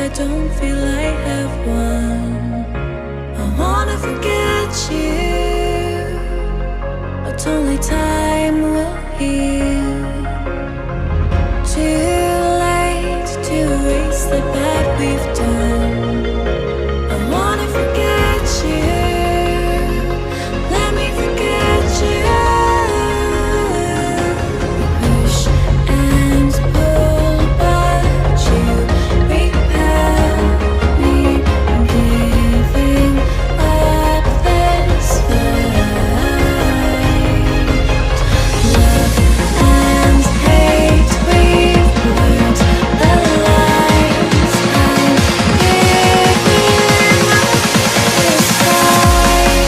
I don't feel I have one. I wanna forget you, but only time will heal. Too late to erase the bad we've done. I wanna forget you, let me forget you. Push and pull, but you repel me. I'm giving up this fight. Love and hate, we've blurred the lines. I'm giving up this fight.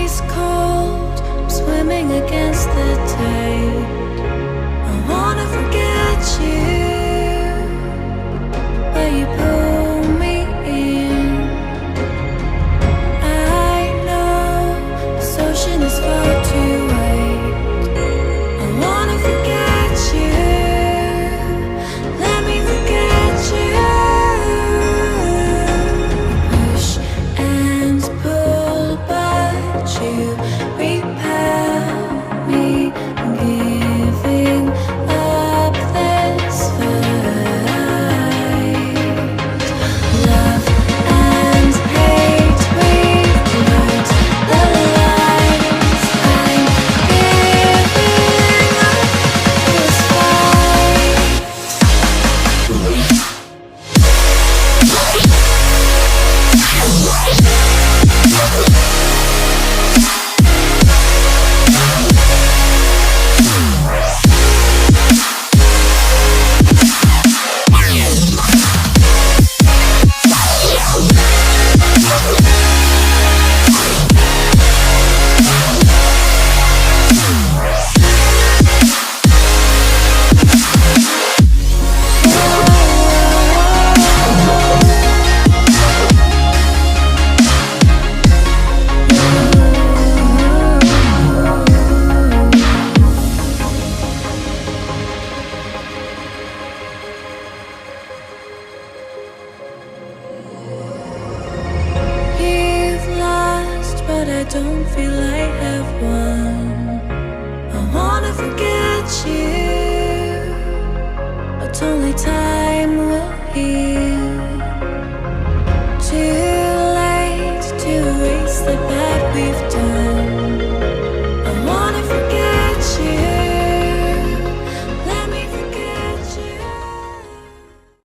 Ice cold, I'm swimming against the tide. I wanna forget you, but you pull me in. I know this ocean is far too wide. I wanna forget you, let me forget you. Push and pull, but you repel me. I'm giving up this fight. Love and hate, we've blurred the lines. I'm giving up this fight. You've lost, but I don't feel I have won. I wanna forget you, but only time will heal.